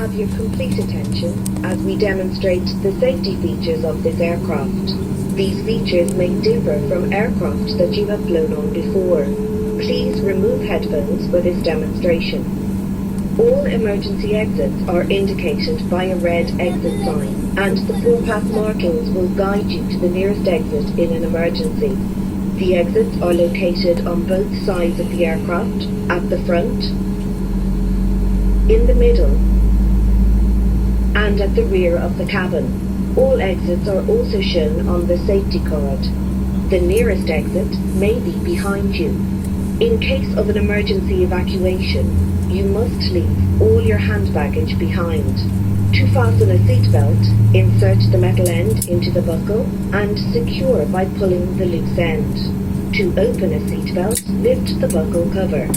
have your complete attention as we demonstrate the safety features of this aircraft. These features may differ from aircraft that you have flown on before. Please remove headphones for this demonstration. All emergency exits are indicated by a red exit sign, and the footpath markings will guide you to the nearest exit in an emergency. The exits are located on both sides of the aircraft, at the front, in the middle, and at the rear of the cabin. All exits are also shown on the safety card. The nearest exit may be behind you. In case of an emergency evacuation, you must leave all your hand baggage behind. To fasten a seatbelt, insert the metal end into the buckle and secure by pulling the loose end. To open a seatbelt, lift the buckle cover.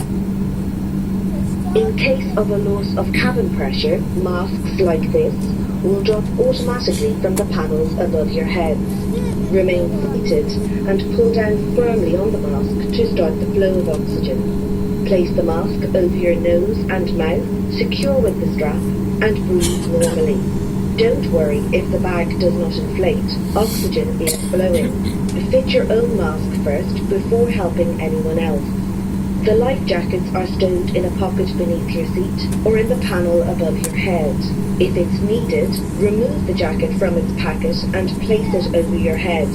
In case of a loss of cabin pressure, masks like this will drop automatically from the panels above your heads. Remain seated and pull down firmly on the mask to start the flow of oxygen. Place the mask over your nose and mouth, secure with the strap, and breathe normally. Don't worry if the bag does not inflate. Oxygen is flowing. Fit your own mask first before helping anyone else. The life jackets are stowed in a pocket beneath your seat or in the panel above your head. If it's needed, remove the jacket from its packet and place it over your head.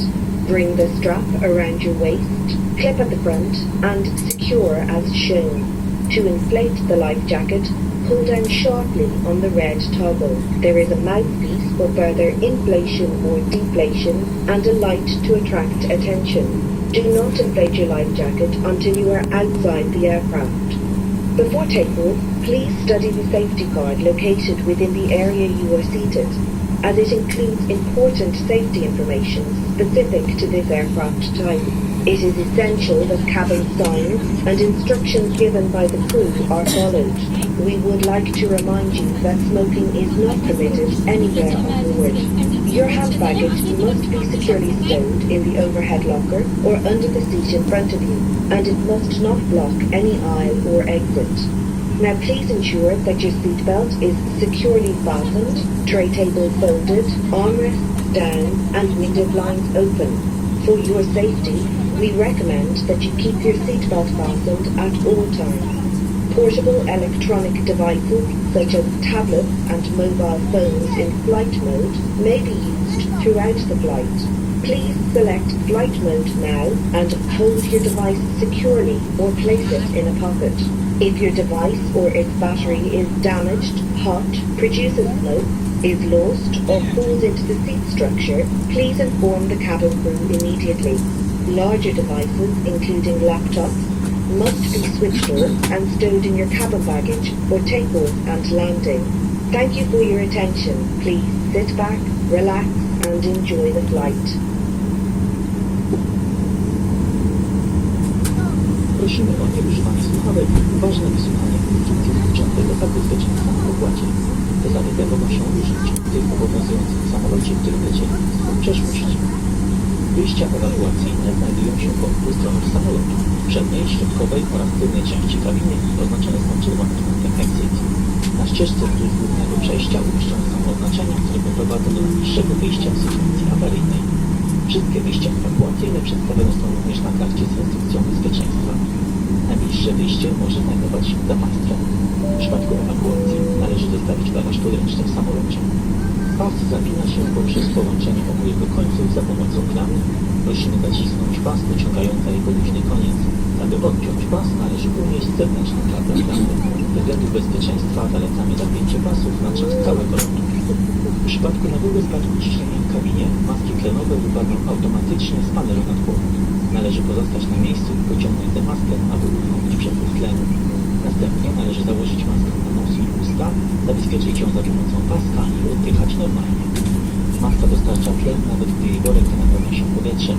Bring the strap around your waist, clip at the front, and secure as shown. To inflate the life jacket, pull down sharply on the red toggle. There is a mouthpiece for further inflation or deflation and a light to attract attention. Do not inflate your life jacket until you are outside the aircraft. Before takeoff, please study the safety card located within the area you are seated, as it includes important safety information specific to this aircraft type. It is essential that cabin signs and instructions given by the crew are followed. We would like to remind you that smoking is not permitted anywhere on board. Your hand baggage must be securely stowed in the overhead locker or under the seat in front of you, and it must not block any aisle or exit. Now please ensure that your seatbelt is securely fastened, tray table folded, armrests down, and window blinds open. For your safety, we recommend that you keep your seatbelt fastened at all times. Portable electronic devices such as tablets and mobile phones in flight mode may be used throughout the flight. Please select flight mode now and hold your device securely or place it in a pocket. If your device or its battery is damaged, hot, produces smoke, is lost, or falls into the seat structure, please inform the cabin crew immediately. Larger devices, including laptops, must be switched off and stowed in your cabin baggage for takeoff and landing. Thank you for your attention. Please sit back, relax, and enjoy the flight. Prosimy o nieużywanie słuchawek, ważne wysłuchanie instrukcji dotyczących zasad bezpieczeństwa na pokładzie. Zasady te mogą się różnić od tych obowiązujących w samolocie, w którym lecieli w przeszłości. Wyjścia ewakuacyjne znajdują się po obu stronach samolotu, przedniej, środkowej oraz tylnej części kabiny oznaczone są czerwonym znakiem exit. Na ścieżce wzdłuż głównego przejścia umieszczone są oznaczenia, które poprowadzą do najbliższego wyjścia w sytuacji awaryjnej. Wszystkie wyjścia ewakuacyjne przedstawione są również na karcie z instrukcją bezpieczeństwa. Najbliższe wyjście może znajdować się za państwem. W przypadku ewakuacji należy zostawić bagaż podręczny w samolocie. Pas zapina się poprzez połączenie obu jego końców za pomocą klamy. Prosimy nacisnąć pas, pociągająca jego luźny koniec. Aby odciąć pas, należy unieść zewnętrzną klapę klamy. Ze względów bezpieczeństwa zalecamy zapięcie pasów na czas całego lotu. W przypadku nagłego spadku ciśnienia w kabinie, maski tlenowe wypadną automatycznie z panelu nad głową. Należy pozostać na miejscu i pociągnąć tę maskę, aby uruchomić przepływ tlenu. Następnie należy założyć maskę na nos i usta, zabezpieczyć ją za pomocą paska i oddychać normalnie. Maska dostarcza tlen, nawet gdy jej worek nie napełnia się powietrzem.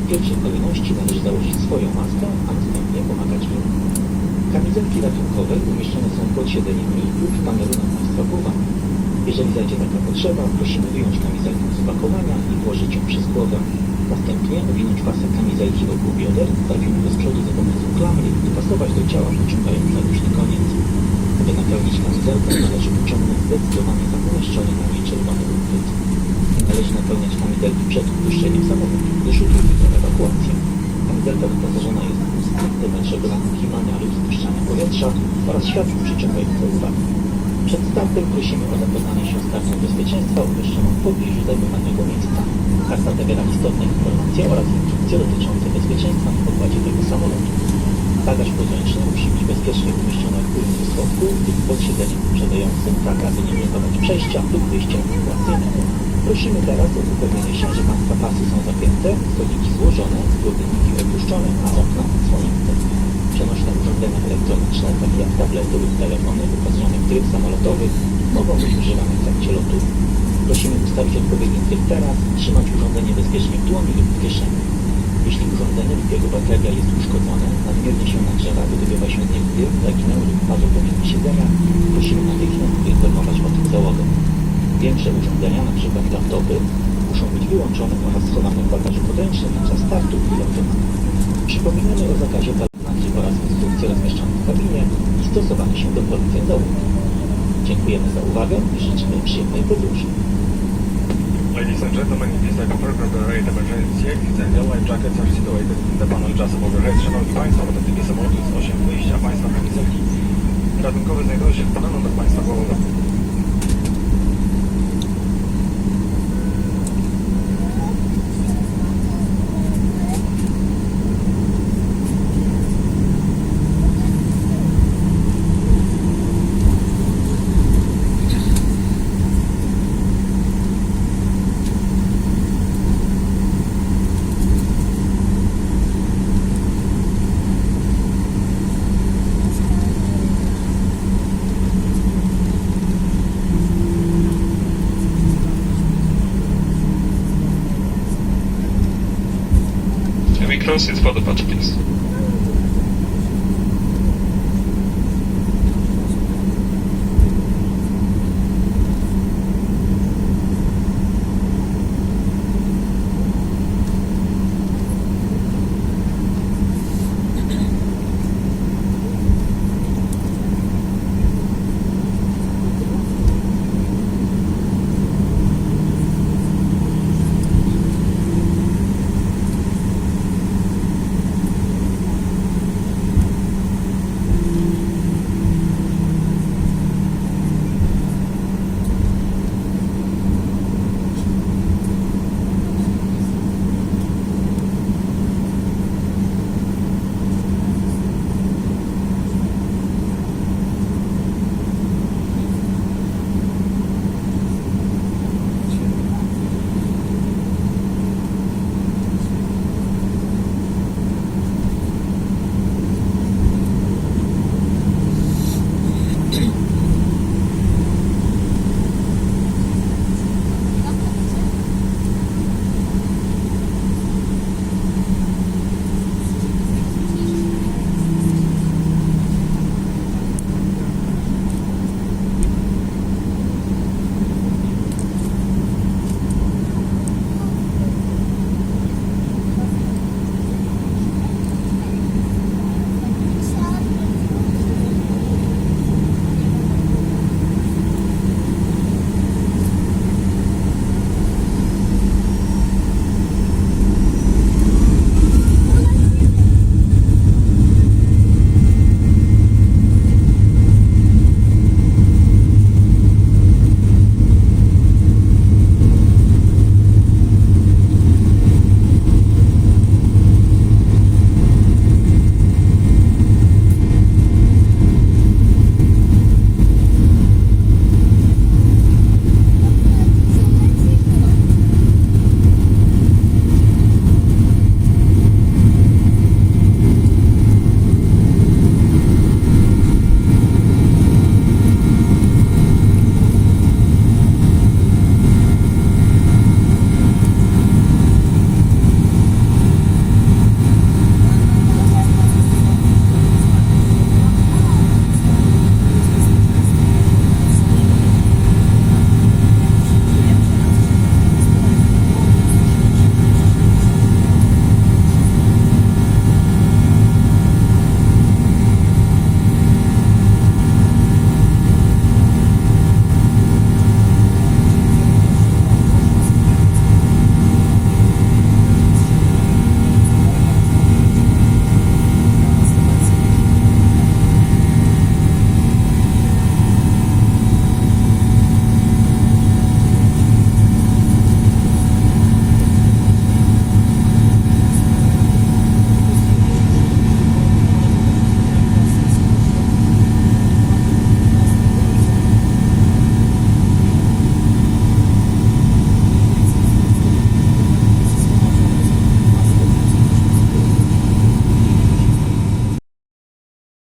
W pierwszej kolejności należy założyć swoją maskę, a następnie pomagać innym. Kamizelki ratunkowe umieszczone są pod siedzeniem lub w panelu nad Państwa głowami. Jeżeli zajdzie taka potrzeba, prosimy wyjąć kamizelkę z opakowania i włożyć ją przez głowę. Następnie owinąć pasek kamizelki wokół bioder, zapiąć go z przodu za pomocą klamry i dopasować do ciała, pociągając za luźny koniec. Aby napełnić kamizelkę, należy pociągnąć zdecydowanie za umieszczony na niej czerwony uchwyt. Nie należy napełniać kamizelki przed opuszczeniem samolotu, gdyż utrudni to ewakuację. Kamizelka wyposażona jest w instrument regulacji kimania lub spuszczania powietrza oraz światło przyciągające uwagę. Przed startem prosimy o zapoznanie się z kartą bezpieczeństwa umieszczoną w pobliżu zajmowanego miejsca. Karta zawiera istotne informacje oraz instrukcje dotyczące bezpieczeństwa na pokładzie tego samolotu. Bagaż podręczny musi być bezpiecznie umieszczony w górnym schowku lub pod siedzeniem poprzedzającym, tak aby nie blokować przejścia lub wyjścia ewakuacyjnego. Prosimy teraz o upewnienie się, że Państwa pasy są zapięte, stoliki złożone, spódniki opuszczone, a okna odsłonięte. Przenośne urządzenia elektroniczne, takie jak tablety lub telefony wyposażone w tryb samolotowy, mogą być używane w trakcie lotu. Prosimy ustawić odpowiedni tryb teraz, trzymać urządzenie bezpiecznie w dłoni lub w kieszeni. Jeśli urządzenie lub jego bateria jest uszkodzone, nadmiernie się nagrzewa, wydobywa się z niego pył, zaginęły lub padł pomiędzy siedzenia, prosimy natychmiast poinformować o tym załogę. Większe urządzenia, np. laptopy, muszą być wyłączone oraz schowane w bagażu podręcznym podczas startu i lotu. Przypominamy o zakazie palenia oraz instrukcje rozmieszczone w kabinie i stosowanie się do poleceń załogi. Dziękujemy za uwagę i życzymy przyjemnej podróży. Ladies and gentlemen, it is like a program rate emergency exit and the life jackets are situated in the panel just above your head. Szanowni Państwo, motocykliki samolotu jest 8 wyjścia, Państwa kamizelki ratunkowe znajdują się w panelu nad Państwa głową. Can we close it for the patch, please?